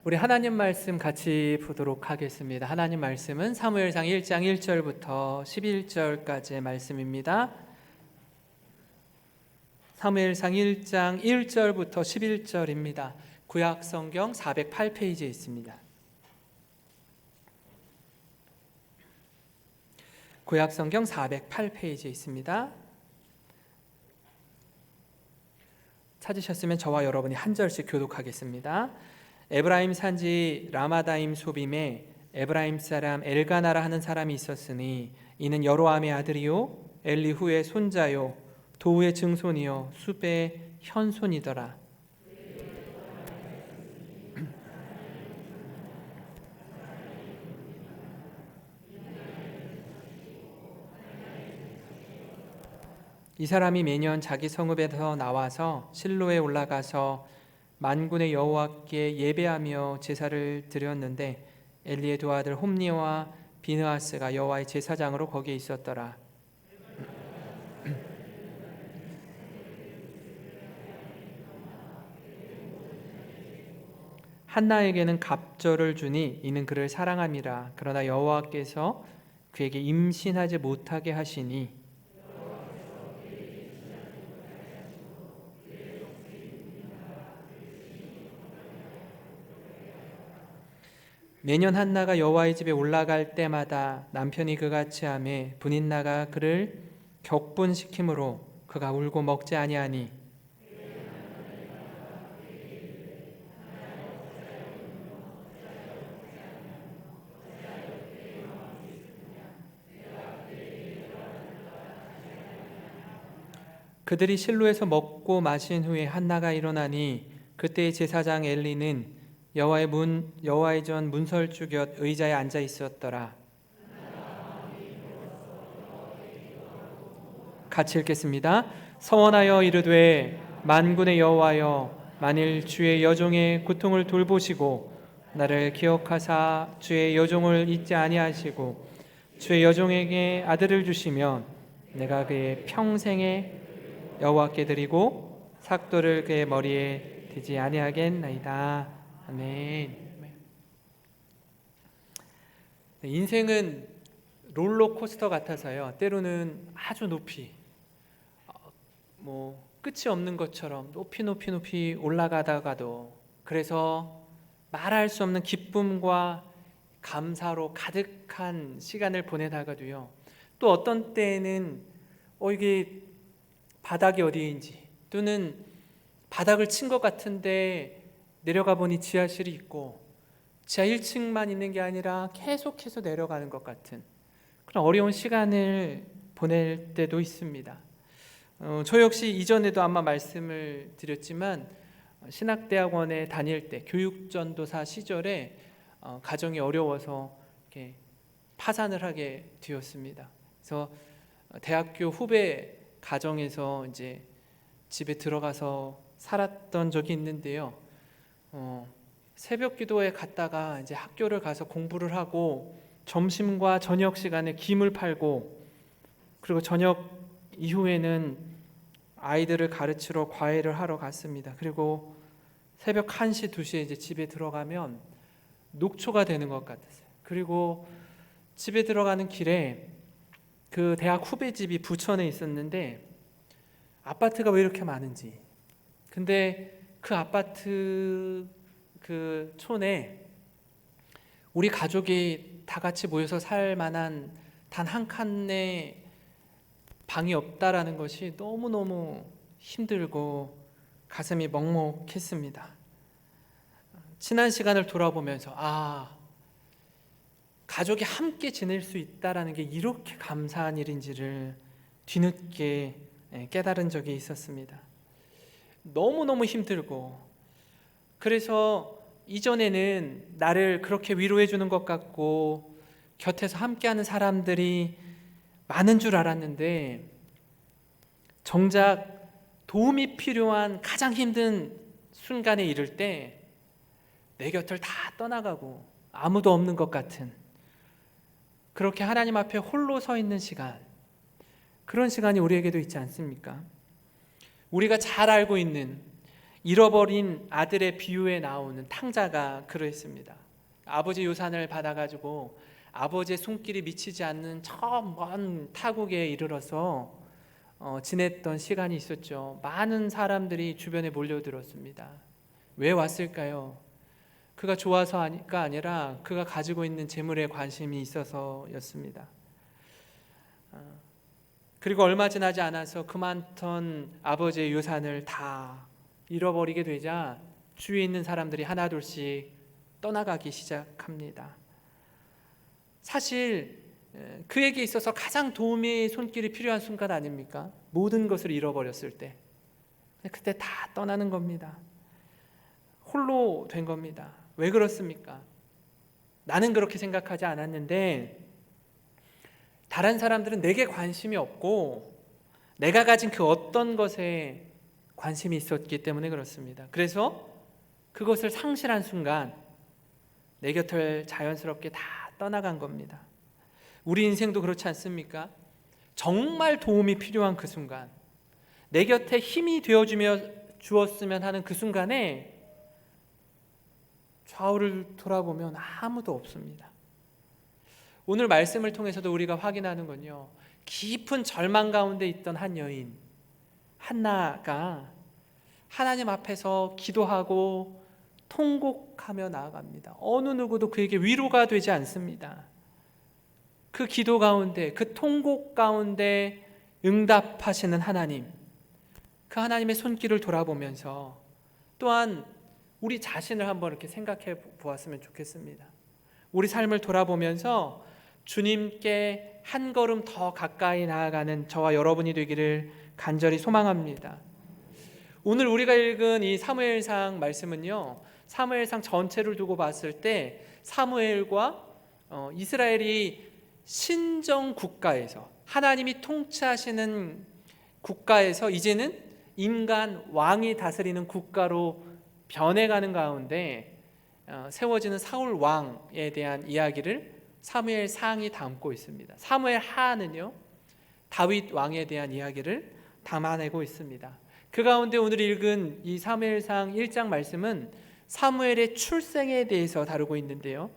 우리 하나님 말씀 같이 보도록 하겠습니다. 하나님 말씀은 사무엘상 1장 1절부터 11절까지의 말씀입니다. 사무엘상 1장 1절부터 11절입니다. 구약 성경 408페이지에 있습니다. 구약 성경 408페이지에 있습니다. 찾으셨으면 저와 여러분이 한 절씩 교독하겠습니다. 에브라임 산지 라마다임 소빔에 에브라임 사람 엘가나라 하는 사람이 있었으니 이는 여로암의 아들이요 엘리후의 손자요 도우의 증손이요 숲의 현손이더라. 이 사람이 매년 자기 성읍에서 나와서 실로에 올라가서 만군의 여호와께 예배하며 제사를 드렸는데 엘리의 두 아들 홈니와 비느하스가 여호와의 제사장으로 거기에 있었더라. 한나에게는 갑절을 주니 이는 그를 사랑함이라. 그러나 여호와께서 그에게 임신하지 못하게 하시니 매년 한나가 여호와의 집에 올라갈 때마다 남편이 그같이 하매 분인나가 그를 격분시키므로 그가 울고 먹지 아니하니 그들이 실로에서 먹고 마신 후에 한나가 일어나니 그때의 제사장 엘리는 여호와의 전 문설주 곁 의자에 앉아 있었더라. 같이 읽겠습니다. 서원하여 이르되 만군의 여호와여 만일 주의 여종의 고통을 돌보시고 나를 기억하사 주의 여종을 잊지 아니하시고 주의 여종에게 아들을 주시면 내가 그의 평생에 여호와께 드리고 삭도를 그의 머리에 대지 아니하겠나이다. 아멘. 인생은 롤러코스터 같아서요. 때로는 아주 높이 끝이 없는 것처럼 높이 올라가다가도 그래서 말할 수 없는 기쁨과 감사로 가득한 시간을 보내다가도요. 또 어떤 때에는 이게 바닥이 어디인지 또는 바닥을 친 것 같은데 내려가 보니 지하실이 있고 지하 1층만 있는 게 아니라 계속해서 내려가는 것 같은 그런 어려운 시간을 보낼 때도 있습니다. 저 역시 이전에도 아마 말씀을 드렸지만 신학대학원에 다닐 때 교육전도사 시절에 가정이 어려워서 이렇게 파산을 하게 되었습니다. 그래서 대학교 후배 가정에서 이제 집에 들어가서 살았던 적이 있는데요. 새벽 기도에 갔다가 이제 학교를 가서 공부를 하고 점심과 저녁 시간에 김을 팔고 그리고 저녁 이후에는 아이들을 가르치러 과외를 하러 갔습니다. 그리고 새벽 1시, 2시에 이제 집에 들어가면 녹초가 되는 것 같았어요. 그리고 집에 들어가는 길에 그 대학 후배 집이 부천에 있었는데 아파트가 왜 이렇게 많은지 근데 그 아파트 그 촌에 우리 가족이 다 같이 모여서 살 만한 단 한 칸의 방이 없다라는 것이 너무너무 힘들고 가슴이 먹먹했습니다. 지난 시간을 돌아보면서 가족이 함께 지낼 수 있다라는 게 이렇게 감사한 일인지를 뒤늦게 깨달은 적이 있었습니다. 너무너무 힘들고 그래서 이전에는 나를 그렇게 위로해 주는 것 같고 곁에서 함께하는 사람들이 많은 줄 알았는데 정작 도움이 필요한 가장 힘든 순간에 이를 때 내 곁을 다 떠나가고 아무도 없는 것 같은 그렇게 하나님 앞에 홀로 서 있는 시간 그런 시간이 우리에게도 있지 않습니까? 우리가 잘 알고 있는 잃어버린 아들의 비유에 나오는 탕자가 그러했습니다. 아버지 유산을 받아가지고 아버지의 손길이 미치지 않는 저 먼 타국에 이르러서 지냈던 시간이 있었죠. 많은 사람들이 주변에 몰려들었습니다. 왜 왔을까요? 그가 좋아서가 아니라 그가 가지고 있는 재물에 관심이 있어서였습니다. 그리고 얼마 지나지 않아서 그 많던 아버지의 유산을 다 잃어버리게 되자 주위에 있는 사람들이 하나둘씩 떠나가기 시작합니다. 사실 그에게 있어서 가장 도움의 손길이 필요한 순간 아닙니까? 모든 것을 잃어버렸을 때 그때 다 떠나는 겁니다. 홀로 된 겁니다. 왜 그렇습니까? 나는 그렇게 생각하지 않았는데 다른 사람들은 내게 관심이 없고 내가 가진 그 어떤 것에 관심이 있었기 때문에 그렇습니다. 그래서 그것을 상실한 순간 내 곁을 자연스럽게 다 떠나간 겁니다. 우리 인생도 그렇지 않습니까? 정말 도움이 필요한 그 순간, 내 곁에 힘이 주었으면 하는 그 순간에 좌우를 돌아보면 아무도 없습니다. 오늘 말씀을 통해서도 우리가 확인하는 건요, 깊은 절망 가운데 있던 한 여인 한나가 하나님 앞에서 기도하고 통곡하며 나아갑니다. 어느 누구도 그에게 위로가 되지 않습니다. 그 기도 가운데, 그 통곡 가운데 응답하시는 하나님, 그 하나님의 손길을 돌아보면서 또한 우리 자신을 한번 이렇게 생각해 보았으면 좋겠습니다. 우리 삶을 돌아보면서 주님께 한 걸음 더 가까이 나아가는 저와 여러분이 되기를 간절히 소망합니다. 오늘 우리가 읽은 이 사무엘상 말씀은요, 사무엘상 전체를 두고 봤을 때 사무엘과 이스라엘이 신정 국가에서, 하나님이 통치하시는 국가에서 이제는 인간 왕이 다스리는 국가로 변해가는 가운데 세워지는 사울 왕에 대한 이야기를 사무엘 상이 담고 있습니다. 사무엘 하는요, 다윗 왕에 대한 이야기를 담아내고 있습니다. 그 가운데 오늘 읽은 이 사무엘상 1장 말씀은 사무엘의 출생에 대해서 다루고 있는데요,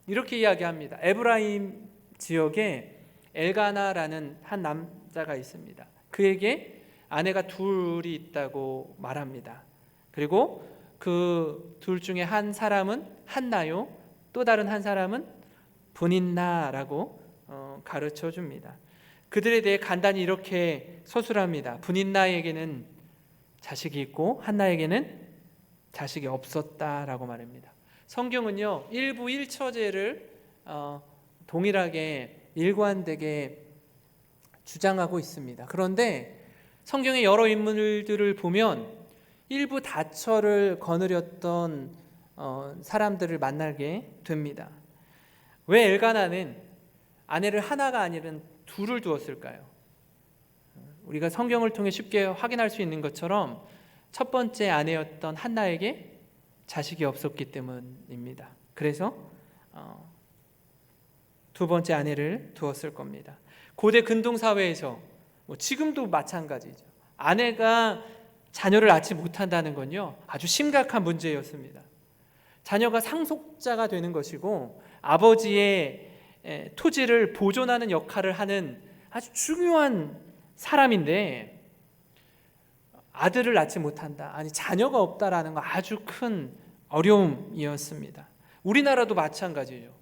이렇게 이야기합니다. 에브라임 지역에 엘가나라는 한 남자가 있습니다. 그에게 아내가 둘이 있다고 말합니다. 그리고 그 둘 중에 한 사람은 한나요, 또 다른 한 사람은 분인나라고 가르쳐 줍니다. 그들에 대해 간단히 이렇게 서술합니다. 분인나에게는 자식이 있고 한나에게는 자식이 없었다라고 말합니다. 성경은요, 일부 일처제를 동일하게 일관되게 주장하고 있습니다. 그런데 성경의 여러 인물들을 보면 일부 다처를 거느렸던 사람들을 만나게 됩니다. 왜 엘가나는 아내를 하나가 아니라 둘을 두었을까요? 우리가 성경을 통해 쉽게 확인할 수 있는 것처럼 첫 번째 아내였던 한나에게 자식이 없었기 때문입니다. 그래서 두 번째 아내를 두었을 겁니다. 고대 근동사회에서 지금도 마찬가지죠. 아내가 자녀를 낳지 못한다는 건요, 아주 심각한 문제였습니다. 자녀가 상속자가 되는 것이고 아버지의 토지를 보존하는 역할을 하는 아주 중요한 사람인데 아들을 낳지 못한다, 아니 자녀가 없다라는 건 아주 큰 어려움이었습니다. 우리나라도 마찬가지죠.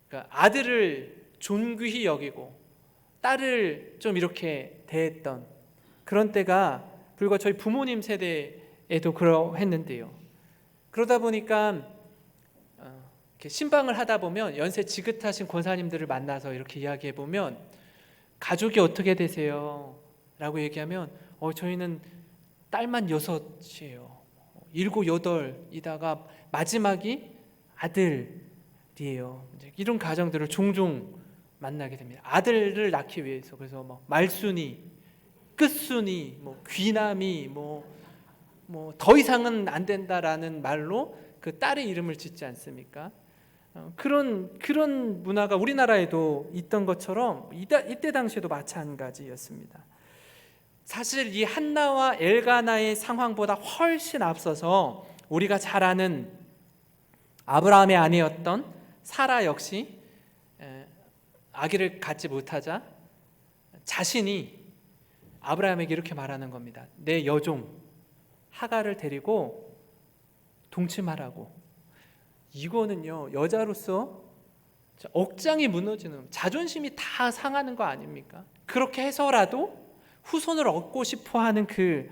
그러니까 아들을 존귀히 여기고 딸을 좀 이렇게 대했던 그런 때가 불과 저희 부모님 세대에도 그러했는데요. 그러다 보니까 이렇게 신방을 하다 보면 연세 지긋하신 권사님들을 만나서 이렇게 이야기해 보면 가족이 어떻게 되세요? 라고 얘기하면 저희는 딸만 6이에요. 7, 8이다가 마지막이 아들이에요. 이런 가정들을 종종 만나게 됩니다. 아들을 낳기 위해서. 그래서 말순이, 끝순이, 귀남이, 더 이상은 안 된다라는 말로 그 딸의 이름을 짓지 않습니까? 그런 문화가 우리나라에도 있던 것처럼 이때 당시에도 마찬가지였습니다. 사실 이 한나와 엘가나의 상황보다 훨씬 앞서서 우리가 잘 아는 아브라함의 아내였던 사라 역시 아기를 갖지 못하자 자신이 아브라함에게 이렇게 말하는 겁니다. 내 여종 하갈을 데리고 동침하라고. 이거는요, 여자로서 억장이 무너지는, 자존심이 다 상하는 거 아닙니까? 그렇게 해서라도 후손을 얻고 싶어 하는 그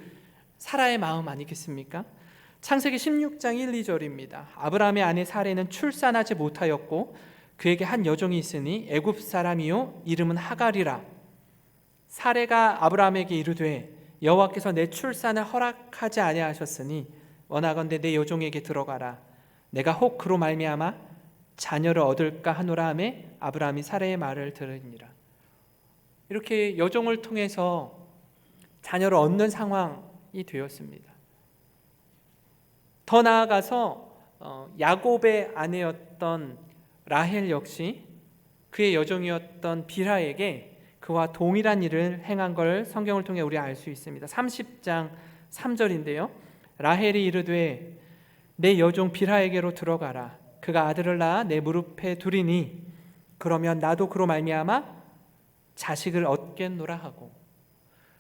사라의 마음 아니겠습니까? 창세기 16장 1, 2절입니다. 아브라함의 아내 사레는 출산하지 못하였고 그에게 한 여종이 있으니 애굽 사람이요 이름은 하갈이라. 사레가 아브라함에게 이르되 여호와께서 내 출산을 허락하지 아니하셨으니 원하건대 내 여종에게 들어가라. 내가 혹 그로 말미암아 자녀를 얻을까 하노라 하매 아브라함이 사레의 말을 들으니라. 이렇게 여종을 통해서 자녀를 얻는 상황이 되었습니다. 더 나아가서 야곱의 아내였던 라헬 역시 그의 여종이었던 빌하에게 그와 동일한 일을 행한 걸 성경을 통해 우리 알 수 있습니다. 30장 3절인데요. 라헬이 이르되 내 여종 빌하에게로 들어가라. 그가 아들을 낳아 내 무릎에 두리니 그러면 나도 그로 말미암아 자식을 얻겠노라 하고.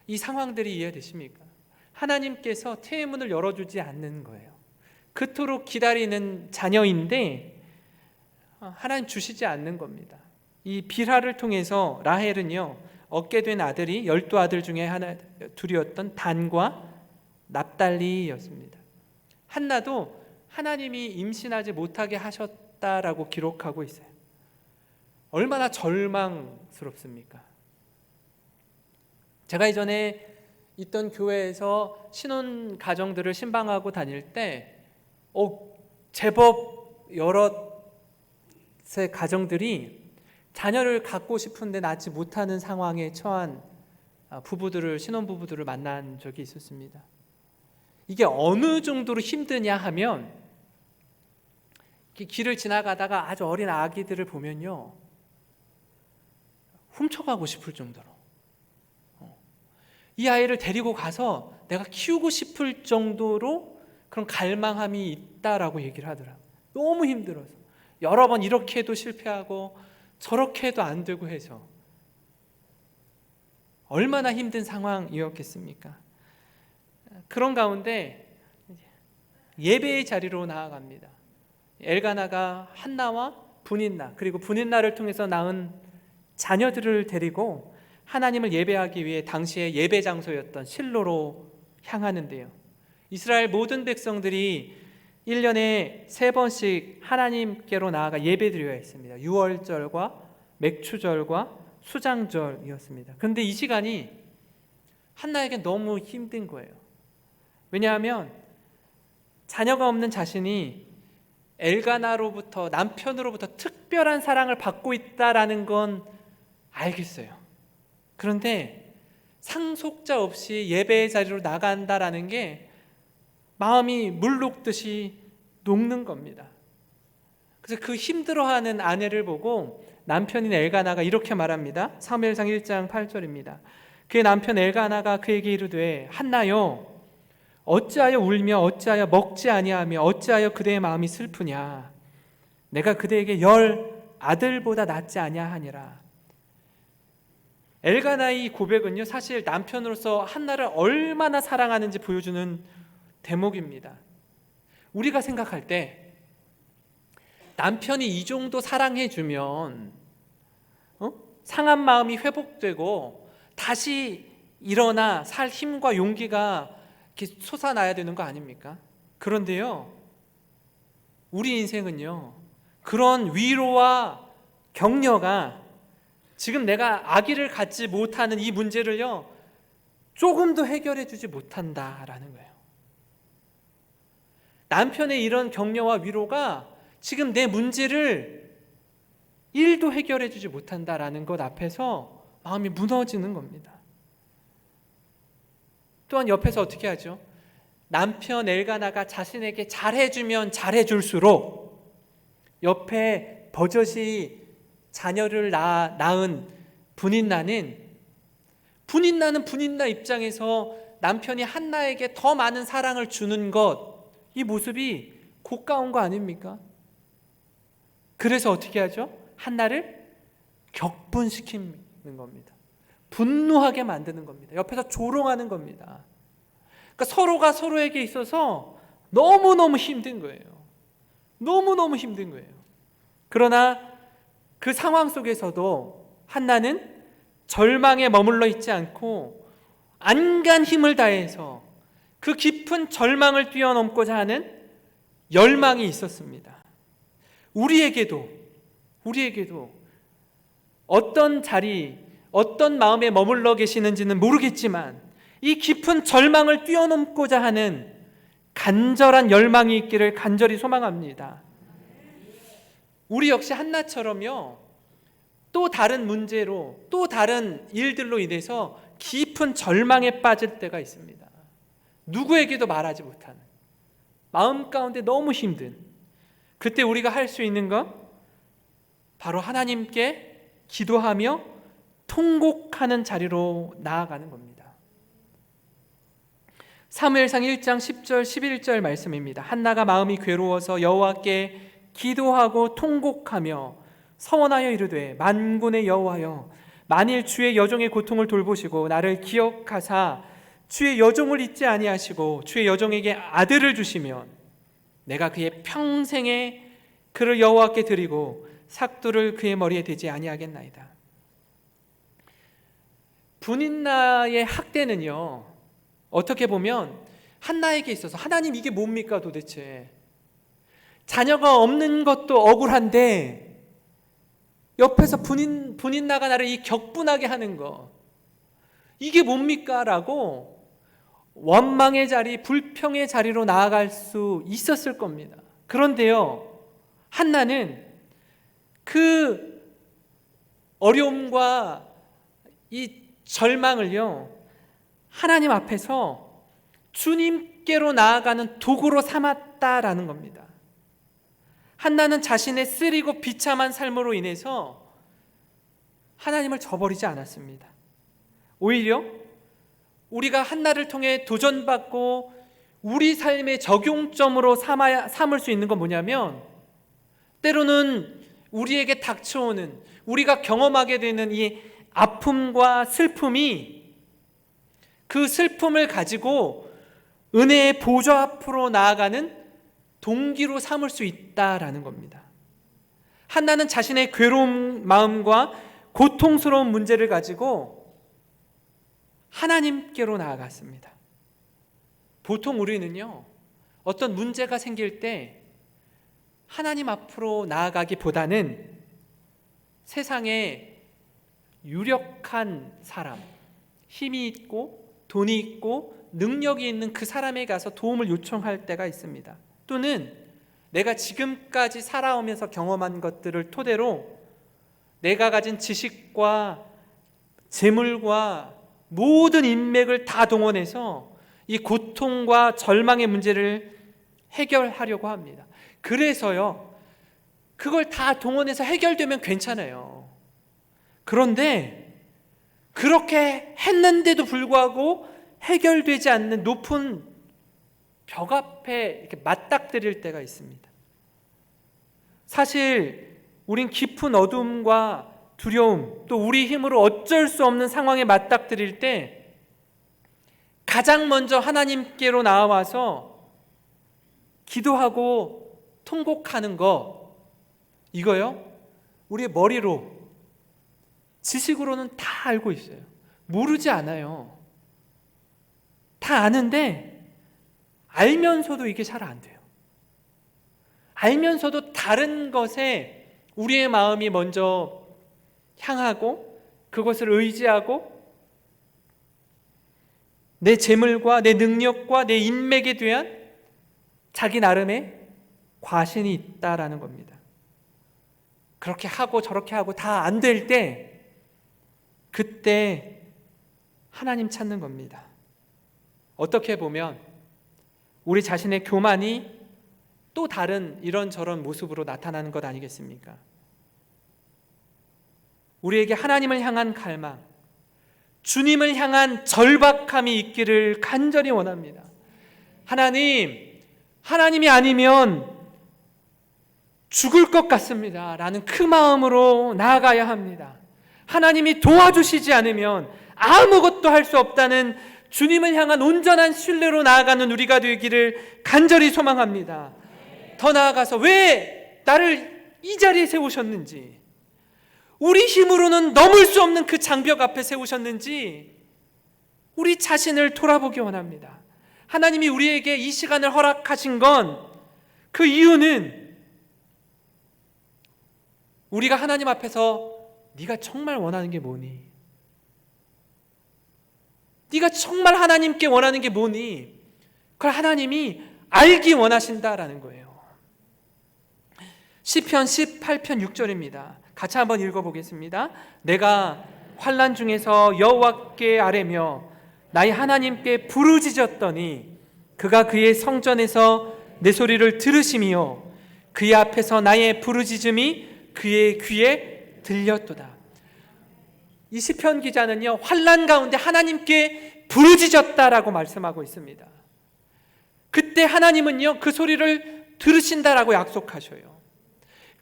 이 상황들이 이해되십니까? 하나님께서 태문을 열어주지 않는 거예요. 그토록 기다리는 자녀인데 하나님 주시지 않는 겁니다. 이 빌하를 통해서 라헬은요 얻게 된 아들이 12아들 중에 둘이었던 단과 납달리였습니다. 한나도 하나님이 임신하지 못하게 하셨다라고 기록하고 있어요. 얼마나 절망스럽습니까? 제가 이전에 있던 교회에서 신혼 가정들을 신방하고 다닐 때 제법 여러 세 가정들이 자녀를 갖고 싶은데 낳지 못하는 상황에 처한 신혼부부들을 만난 적이 있었습니다. 이게 어느 정도로 힘드냐 하면 길을 지나가다가 아주 어린 아기들을 보면요 훔쳐가고 싶을 정도로 이 아이를 데리고 가서 내가 키우고 싶을 정도로 그런 갈망함이 있다라고 얘기를 하더라고요. 너무 힘들어서 여러 번 이렇게 해도 실패하고 저렇게 해도 안 되고 해서 얼마나 힘든 상황이었겠습니까? 그런 가운데 예배의 자리로 나아갑니다. 엘가나가 한나와 분인나 그리고 분인나를 통해서 낳은 자녀들을 데리고 하나님을 예배하기 위해 당시의 예배 장소였던 실로로 향하는데요. 이스라엘 모든 백성들이 1년에 3번씩 하나님께로 나아가 예배드려야 했습니다. 유월절과 맥추절과 수장절이었습니다. 그런데 이 시간이 한나에게 너무 힘든 거예요. 왜냐하면 자녀가 없는 자신이 엘가나로부터 남편으로부터 특별한 사랑을 받고 있다라는 건 알겠어요. 그런데 상속자 없이 예배의 자리로 나간다라는 게 마음이 물 녹듯이 녹는 겁니다. 그래서 그 힘들어하는 아내를 보고 남편인 엘가나가 이렇게 말합니다. 사무엘상 1장 8절입니다. 그의 남편 엘가나가 그에게 이르되 한나여 어찌하여 울며 어찌하여 먹지 아니하며 어찌하여 그대의 마음이 슬프냐. 내가 그대에게 10아들보다 낫지 아니하니라. 엘가나의 고백은요 사실 남편으로서 한나를 얼마나 사랑하는지 보여주는 대목입니다. 우리가 생각할 때 남편이 이 정도 사랑해주면 상한 마음이 회복되고 다시 일어나 살 힘과 용기가 이렇게 솟아나야 되는 거 아닙니까? 그런데요 우리 인생은요 그런 위로와 격려가 지금 내가 아기를 갖지 못하는 이 문제를요 조금도 해결해 주지 못한다라는 거예요. 남편의 이런 격려와 위로가 지금 내 문제를 1도 해결해 주지 못한다라는 것 앞에서 마음이 무너지는 겁니다. 또한 옆에서 어떻게 하죠? 남편 엘가나가 자신에게 잘해주면 잘해줄수록 옆에 버젓이 자녀를 낳은 분인나는 분인나는 분인나 입장에서 남편이 한나에게 더 많은 사랑을 주는 것, 이 모습이 고가운 거 아닙니까? 그래서 어떻게 하죠? 한나를 격분시키는 겁니다. 분노하게 만드는 겁니다. 옆에서 조롱하는 겁니다. 그러니까 서로가 서로에게 있어서 너무너무 힘든 거예요. 너무너무 힘든 거예요. 그러나 그 상황 속에서도 한나는 절망에 머물러 있지 않고 안간 힘을 다해서 그 깊은 절망을 뛰어넘고자 하는 열망이 있었습니다. 우리에게도 어떤 자리, 어떤 마음에 머물러 계시는지는 모르겠지만 이 깊은 절망을 뛰어넘고자 하는 간절한 열망이 있기를 간절히 소망합니다. 우리 역시 한나처럼요, 또 다른 문제로, 또 다른 일들로 인해서 깊은 절망에 빠질 때가 있습니다. 누구에게도 말하지 못하는, 마음 가운데 너무 힘든, 그때 우리가 할 수 있는 건 바로 하나님께 기도하며 통곡하는 자리로 나아가는 겁니다. 사무엘상 1장 10절 11절 말씀입니다. 한나가 마음이 괴로워서 여호와께 기도하고 통곡하며 서원하여 이르되 만군의 여호와여, 만일 주의 여종의 고통을 돌보시고 나를 기억하사 주의 여종을 잊지 아니하시고 주의 여종에게 아들을 주시면 내가 그의 평생에 그를 여호와께 드리고 삭두를 그의 머리에 대지 아니하겠나이다. 분인나의 학대는요, 어떻게 보면 한나에게 있어서 하나님 이게 뭡니까 도대체? 자녀가 없는 것도 억울한데 옆에서 분인나가 나를 이 격분하게 하는 거, 이게 뭡니까? 라고 원망의 자리, 불평의 자리로 나아갈 수 있었을 겁니다. 그런데요, 한나는 그 어려움과 이 절망을요, 하나님 앞에서 주님께로 나아가는 도구로 삼았다라는 겁니다. 한나는 자신의 쓰리고 비참한 삶으로 인해서 하나님을 저버리지 않았습니다. 오히려 우리가 한나를 통해 도전받고 우리 삶의 적용점으로 삼을 수 있는 건 뭐냐면, 때로는 우리에게 닥쳐오는, 우리가 경험하게 되는 이 아픔과 슬픔이 그 슬픔을 가지고 은혜의 보좌 앞으로 나아가는 동기로 삼을 수 있다라는 겁니다. 한나는 자신의 괴로운 마음과 고통스러운 문제를 가지고 하나님께로 나아갔습니다. 보통 우리는요, 어떤 문제가 생길 때 하나님 앞으로 나아가기보다는 세상에 유력한 사람, 힘이 있고 돈이 있고 능력이 있는 그 사람에 가서 도움을 요청할 때가 있습니다. 또는 내가 지금까지 살아오면서 경험한 것들을 토대로 내가 가진 지식과 재물과 모든 인맥을 다 동원해서 이 고통과 절망의 문제를 해결하려고 합니다. 그래서요, 그걸 다 동원해서 해결되면 괜찮아요. 그런데 그렇게 했는데도 불구하고 해결되지 않는 높은 벽 앞에 이렇게 맞닥뜨릴 때가 있습니다. 사실 우린 깊은 어둠과 두려움, 또 우리 힘으로 어쩔 수 없는 상황에 맞닥뜨릴 때 가장 먼저 하나님께로 나와서 기도하고 통곡하는 거, 이거요, 우리의 머리로, 지식으로는 다 알고 있어요. 모르지 않아요. 다 아는데 알면서도 이게 잘 안 돼요. 알면서도 다른 것에 우리의 마음이 먼저 향하고 그것을 의지하고 내 재물과 내 능력과 내 인맥에 대한 자기 나름의 과신이 있다라는 겁니다. 그렇게 하고 저렇게 하고 다 안 될 때, 그때 하나님 찾는 겁니다. 어떻게 보면 우리 자신의 교만이 또 다른 이런저런 모습으로 나타나는 것 아니겠습니까? 우리에게 하나님을 향한 갈망, 주님을 향한 절박함이 있기를 간절히 원합니다. 하나님이 아니면 죽을 것 같습니다 라는 그 마음으로 나아가야 합니다. 하나님이 도와주시지 않으면 아무것도 할 수 없다는 주님을 향한 온전한 신뢰로 나아가는 우리가 되기를 간절히 소망합니다. 더 나아가서 왜 나를 이 자리에 세우셨는지, 우리 힘으로는 넘을 수 없는 그 장벽 앞에 세우셨는지 우리 자신을 돌아보기 원합니다. 하나님이 우리에게 이 시간을 허락하신 건 그 이유는 우리가 하나님 앞에서 네가 정말 원하는 게 뭐니? 네가 정말 하나님께 원하는 게 뭐니? 그걸 하나님이 알기 원하신다라는 거예요. 시편 18편 6절입니다. 같이 한번 읽어보겠습니다. 내가 환난 중에서 여호와께 아뢰며 나의 하나님께 부르짖었더니 그가 그의 성전에서 내 소리를 들으시며 그의 앞에서 나의 부르짖음이 그의 귀에 들렸도다. 이 시편 기자는요, 환난 가운데 하나님께 부르짖었다라고 말씀하고 있습니다. 그때 하나님은요, 그 소리를 들으신다라고 약속하셔요.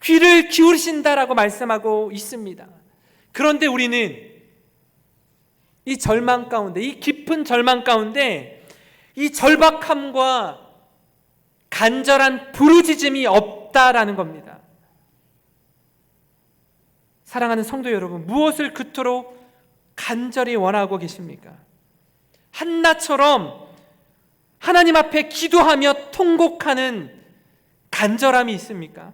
귀를 기울이신다라고 말씀하고 있습니다. 그런데 우리는 이 절망 가운데, 이 깊은 절망 가운데 이 절박함과 간절한 부르짖음이 없다라는 겁니다. 사랑하는 성도 여러분, 무엇을 그토록 간절히 원하고 계십니까? 한나처럼 하나님 앞에 기도하며 통곡하는 간절함이 있습니까?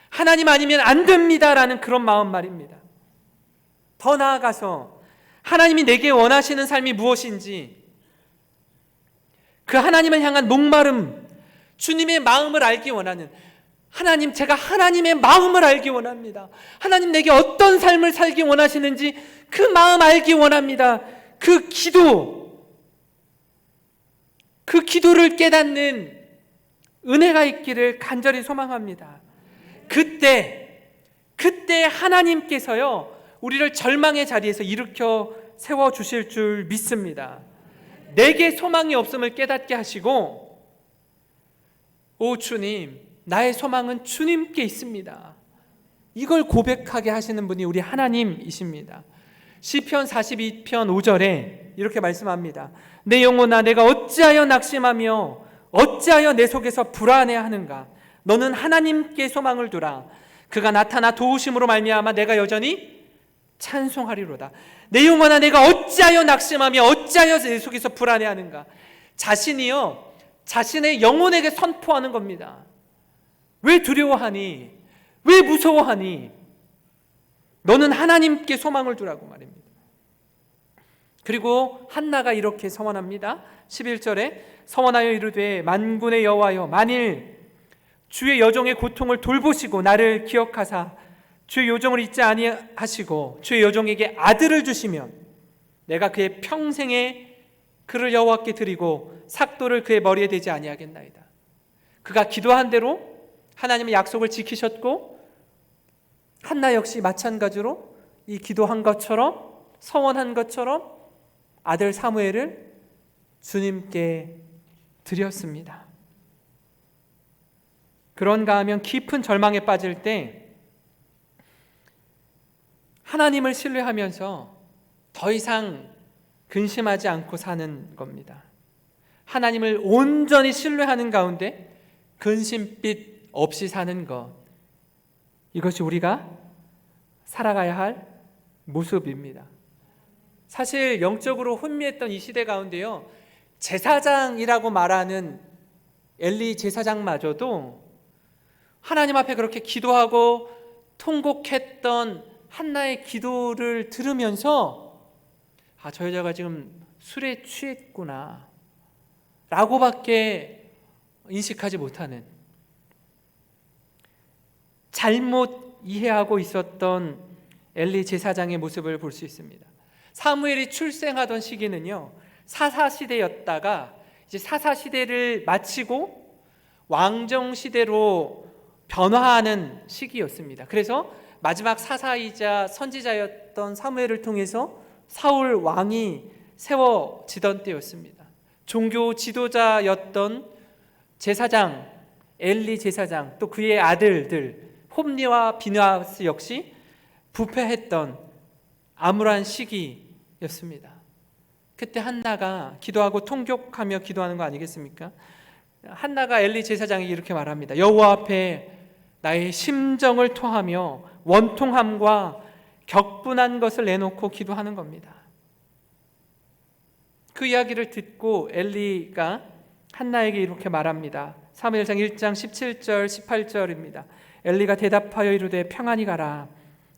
하나님 아니면 안 됩니다라는 그런 마음 말입니다. 더 나아가서 하나님이 내게 원하시는 삶이 무엇인지, 그 하나님을 향한 목마름, 주님의 마음을 알기 원하는, 하나님, 제가 하나님의 마음을 알기 원합니다. 하나님 내게 어떤 삶을 살기 원하시는지 그 마음 알기 원합니다. 그 기도를 깨닫는 은혜가 있기를 간절히 소망합니다. 그때 하나님께서요, 우리를 절망의 자리에서 일으켜 세워주실 줄 믿습니다. 내게 소망이 없음을 깨닫게 하시고, 오 주님, 나의 소망은 주님께 있습니다, 이걸 고백하게 하시는 분이 우리 하나님이십니다. 시편 42편 5절에 이렇게 말씀합니다. 내 영혼아, 내가 어찌하여 낙심하며 어찌하여 내 속에서 불안해하는가? 너는 하나님께 소망을 두라. 그가 나타나 도우심으로 말미암아 내가 여전히 찬송하리로다. 내 영혼아, 내가 어찌하여 낙심하며 어찌하여 내 속에서 불안해하는가? 자신이요, 자신의 영혼에게 선포하는 겁니다. 왜 두려워하니? 왜 무서워하니? 너는 하나님께 소망을 두라고 말입니다. 그리고 한나가 이렇게 서원합니다. 11절에 서원하여 이르되 만군의 여호와여, 만일 주의 여종의 고통을 돌보시고 나를 기억하사 주의 여종을 잊지 아니하시고 주의 여종에게 아들을 주시면 내가 그의 평생에 그를 여호와께 드리고 삭도를 그의 머리에 대지 아니하겠나이다. 그가 기도한 대로 하나님의 약속을 지키셨고, 한나 역시 마찬가지로 이 기도한 것처럼, 서원한 것처럼 아들 사무엘을 주님께 드렸습니다. 그런가 하면 깊은 절망에 빠질 때 하나님을 신뢰하면서 더 이상 근심하지 않고 사는 겁니다. 하나님을 온전히 신뢰하는 가운데 근심빛 없이 사는 것, 이것이 우리가 살아가야 할 모습입니다. 사실 영적으로 혼미했던 이 시대 가운데요, 제사장이라고 말하는 엘리 제사장마저도 하나님 앞에 그렇게 기도하고 통곡했던 한나의 기도를 들으면서 저 여자가 지금 술에 취했구나 라고밖에 인식하지 못하는, 잘못 이해하고 있었던 엘리 제사장의 모습을 볼 수 있습니다. 사무엘이 출생하던 시기는요, 사사시대였다가 이제 사사시대를 마치고 왕정시대로 변화하는 시기였습니다. 그래서 마지막 사사이자 선지자였던 사무엘을 통해서 사울 왕이 세워지던 때였습니다. 종교 지도자였던 제사장 엘리 제사장, 또 그의 아들들 홈리와 비느하스 역시 부패했던 암울한 시기였습니다. 그때 한나가 기도하고 통곡하며 기도하는 거 아니겠습니까? 한나가 엘리 제사장에게 이렇게 말합니다. 여호와 앞에 나의 심정을 토하며 원통함과 격분한 것을 내놓고 기도하는 겁니다. 그 이야기를 듣고 엘리가 한나에게 이렇게 말합니다. 사무엘상 1장 17절 18절입니다. 엘리가 대답하여 이르되 평안히 가라.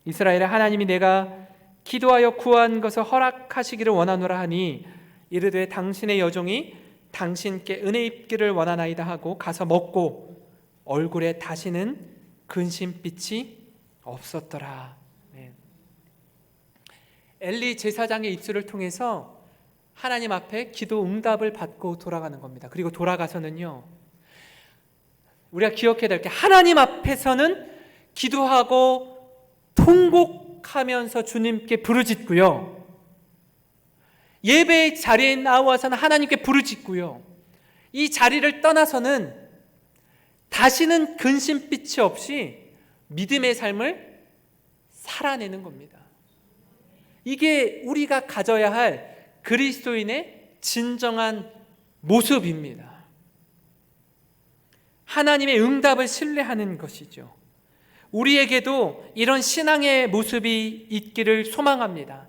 이스라엘의 하나님이 내가 기도하여 구한 것을 허락하시기를 원하노라 하니 이르되 당신의 여종이 당신께 은혜 입기를 원하나이다 하고 가서 먹고 얼굴에 다시는 근심빛이 없었더라. 네. 엘리 제사장의 입술을 통해서 하나님 앞에 기도 응답을 받고 돌아가는 겁니다. 그리고 돌아가서는요, 우리가 기억해야 될 게 하나님 앞에서는 기도하고 통곡하면서 주님께 부르짖고요, 예배의 자리에 나와서는 하나님께 부르짖고요, 이 자리를 떠나서는 다시는 근심빛이 없이 믿음의 삶을 살아내는 겁니다. 이게 우리가 가져야 할 그리스도인의 진정한 모습입니다. 하나님의 응답을 신뢰하는 것이죠. 우리에게도 이런 신앙의 모습이 있기를 소망합니다.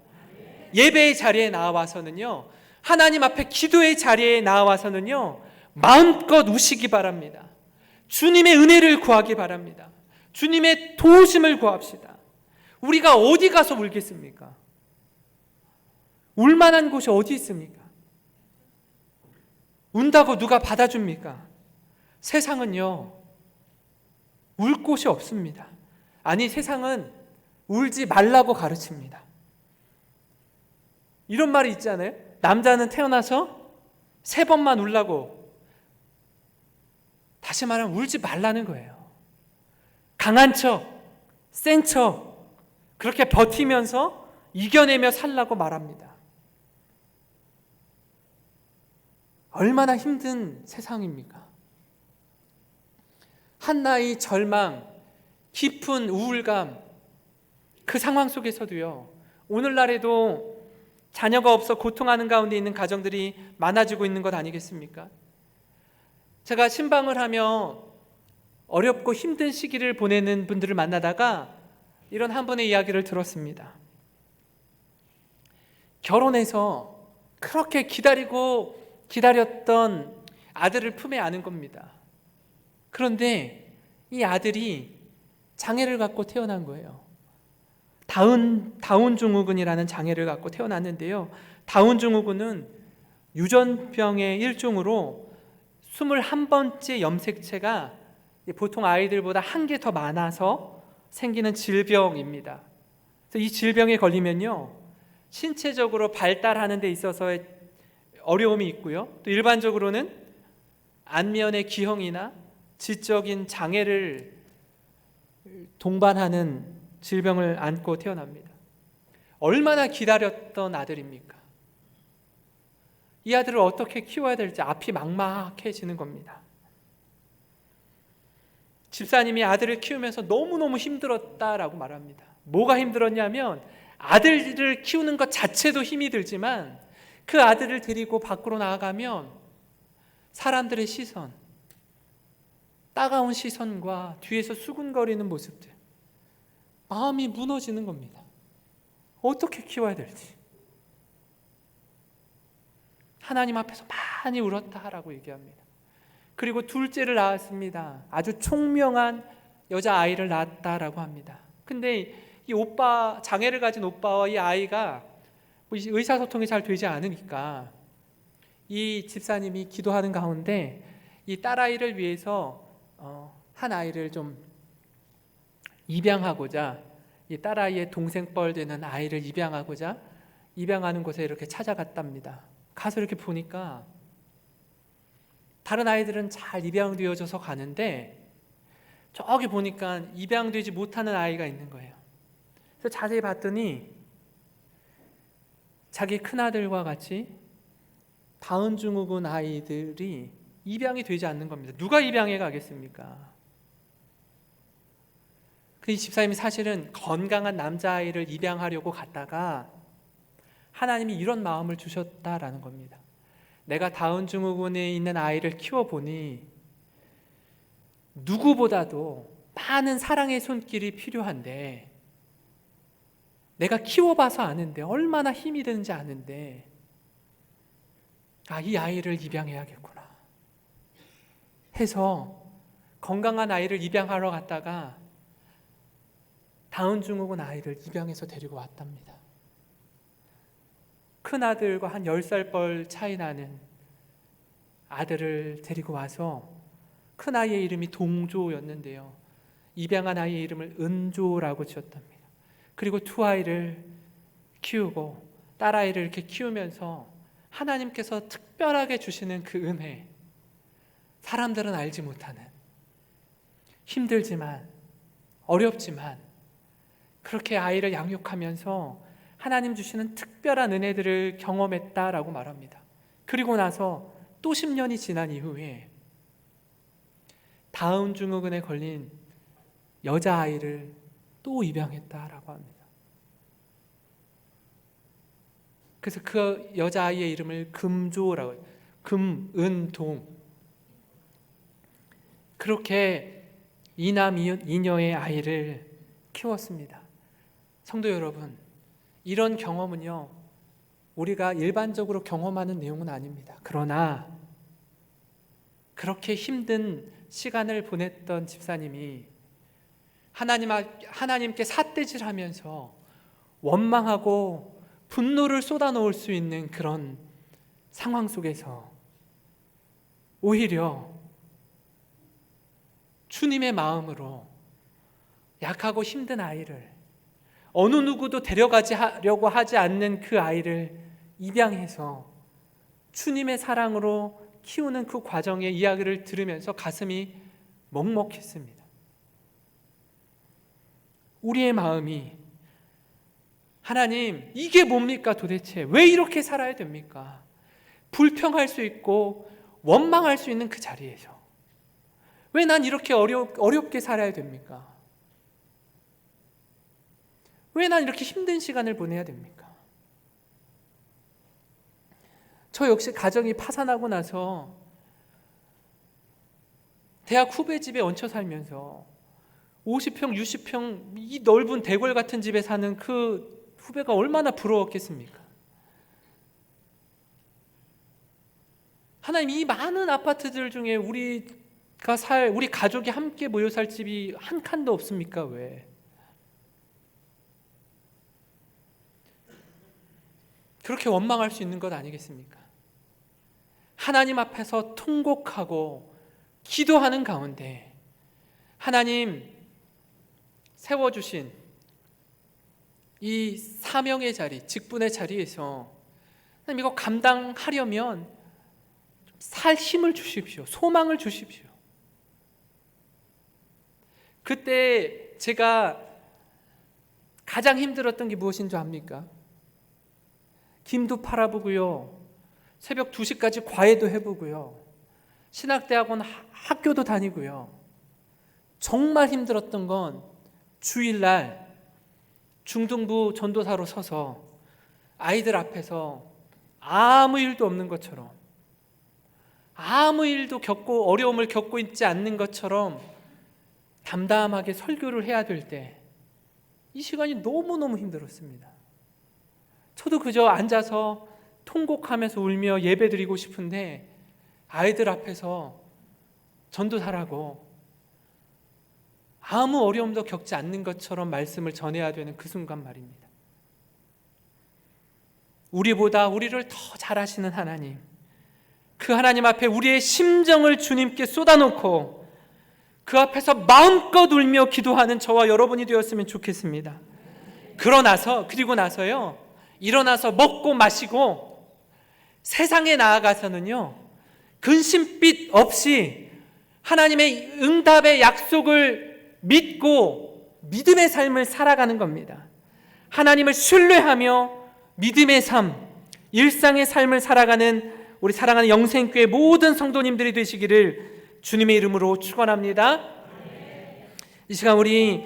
예배의 자리에 나와서는요, 하나님 앞에 기도의 자리에 나와서는요, 마음껏 우시기 바랍니다. 주님의 은혜를 구하기 바랍니다. 주님의 도우심을 구합시다. 우리가 어디 가서 울겠습니까? 울만한 곳이 어디 있습니까? 운다고 누가 받아줍니까? 세상은요, 울 곳이 없습니다. 아니, 세상은 울지 말라고 가르칩니다. 이런 말이 있잖아요. 남자는 태어나서 3번만 울라고. 다시 말하면 울지 말라는 거예요. 강한 척, 센 척, 그렇게 버티면서 이겨내며 살라고 말합니다. 얼마나 힘든 세상입니까? 한나의 절망, 깊은 우울감, 그 상황 속에서도요, 오늘날에도 자녀가 없어 고통하는 가운데 있는 가정들이 많아지고 있는 것 아니겠습니까? 제가 신방을 하며 어렵고 힘든 시기를 보내는 분들을 만나다가 이런 한 분의 이야기를 들었습니다. 결혼해서 그렇게 기다렸던 아들을 품에 안은 겁니다. 그런데 이 아들이 장애를 갖고 태어난 거예요. 다운 증후군이라는 장애를 갖고 태어났는데요, 다운 증후군은 유전병의 일종으로 21번째 염색체가 보통 아이들보다 1개 더 많아서 생기는 질병입니다. 그래서 이 질병에 걸리면요, 신체적으로 발달하는 데 있어서의 어려움이 있고요, 또 일반적으로는 안면의 기형이나 지적인 장애를 동반하는 질병을 안고 태어납니다. 얼마나 기다렸던 아들입니까? 이 아들을 어떻게 키워야 될지 앞이 막막해지는 겁니다. 집사님이 아들을 키우면서 너무너무 힘들었다라고 말합니다. 뭐가 힘들었냐면 아들을 키우는 것 자체도 힘이 들지만 그 아들을 데리고 밖으로 나아가면 사람들의 시선, 따가운 시선과 뒤에서 수군거리는 모습들, 마음이 무너지는 겁니다. 어떻게 키워야 될지. 하나님 앞에서 많이 울었다라고 얘기합니다. 그리고 둘째를 낳았습니다. 아주 총명한 여자아이를 낳았다라고 합니다. 근데 이 오빠, 장애를 가진 오빠와 이 아이가 의사소통이 잘 되지 않으니까 이 집사님이 기도하는 가운데 이 딸아이를 위해서 한 아이를 좀 입양하고자, 이 딸아이의 동생뻘 되는 아이를 입양하고자 입양하는 곳에 이렇게 찾아갔답니다. 가서 이렇게 보니까 다른 아이들은 잘 입양되어져서 가는데 저기 보니까 입양되지 못하는 아이가 있는 거예요. 그래서 자세히 봤더니 자기 큰아들과 같이 다운 증후군 아이들이 입양이 되지 않는 겁니다. 누가 입양해 가겠습니까? 그 집사님이 사실은 건강한 남자아이를 입양하려고 갔다가 하나님이 이런 마음을 주셨다라는 겁니다. 내가 다운 증후군에 있는 아이를 키워보니 누구보다도 많은 사랑의 손길이 필요한데, 내가 키워봐서 아는데 얼마나 힘이 드는지 아는데, 이 아이를 입양해야겠구나 해서 건강한 아이를 입양하러 갔다가 다운 증후군 아이를 입양해서 데리고 왔답니다. 큰아들과 한 10살 뻘 차이 나는 아들을 데리고 와서, 큰아이의 이름이 동조였는데요, 입양한 아이의 이름을 은조라고 지었답니다. 그리고 두 아이를 키우고 딸아이를 이렇게 키우면서 하나님께서 특별하게 주시는 그 은혜, 사람들은 알지 못하는, 힘들지만 어렵지만 그렇게 아이를 양육하면서 하나님 주시는 특별한 은혜들을 경험했다라고 말합니다. 그리고 나서 또 10년이 지난 이후에 다운 증후군에 걸린 여자아이를 또 입양했다라고 합니다. 그래서 그 여자아이의 이름을 금조라고 해요. 금, 은, 동. 그렇게 이남 이녀의 아이를 키웠습니다. 성도 여러분, 이런 경험은요, 우리가 일반적으로 경험하는 내용은 아닙니다. 그러나 그렇게 힘든 시간을 보냈던 집사님이 하나님께 삿대질하면서 원망하고 분노를 쏟아놓을 수 있는 그런 상황 속에서 오히려 주님의 마음으로 약하고 힘든 아이를, 어느 누구도 데려가려고 하지 않는 그 아이를 입양해서 주님의 사랑으로 키우는 그 과정의 이야기를 들으면서 가슴이 먹먹했습니다. 우리의 마음이, 하나님, 이게 뭡니까 도대체? 왜 이렇게 살아야 됩니까? 불평할 수 있고 원망할 수 있는 그 자리에서 왜 난 이렇게 어렵게 살아야 됩니까? 왜 난 이렇게 힘든 시간을 보내야 됩니까? 저 역시 가정이 파산하고 나서 대학 후배 집에 얹혀 살면서 50평, 60평 이 넓은 대궐 같은 집에 사는 그 후배가 얼마나 부러웠겠습니까? 하나님, 이 많은 아파트들 중에 우리 가족이 함께 모여 살 집이 한 칸도 없습니까? 왜? 그렇게 원망할 수 있는 것 아니겠습니까? 하나님 앞에서 통곡하고 기도하는 가운데 하나님 세워주신 이 사명의 자리, 직분의 자리에서 하나님 이거 감당하려면 살 힘을 주십시오. 소망을 주십시오. 그때 제가 가장 힘들었던 게 무엇인 줄 압니까? 김도 팔아보고요, 새벽 2시까지 과외도 해보고요, 신학대학원 학교도 다니고요. 정말 힘들었던 건 주일날 중등부 전도사로 서서 아이들 앞에서 아무 일도 없는 것처럼, 아무 일도 어려움을 겪고 있지 않는 것처럼 담담하게 설교를 해야 될 때 이 시간이 너무너무 힘들었습니다. 저도 그저 앉아서 통곡하면서 울며 예배드리고 싶은데 아이들 앞에서 전도사라고 아무 어려움도 겪지 않는 것처럼 말씀을 전해야 되는 그 순간 말입니다. 우리보다 우리를 더 잘 아시는 하나님, 그 하나님 앞에 우리의 심정을 주님께 쏟아놓고 그 앞에서 마음껏 울며 기도하는 저와 여러분이 되었으면 좋겠습니다. 그리고 나서요, 일어나서 먹고 마시고 세상에 나아가서는요, 근심빛 없이 하나님의 응답의 약속을 믿고 믿음의 삶을 살아가는 겁니다. 하나님을 신뢰하며 믿음의 삶, 일상의 삶을 살아가는 우리 사랑하는 영생교회 모든 성도님들이 되시기를 주님의 이름으로 축원합니다. 이 시간 우리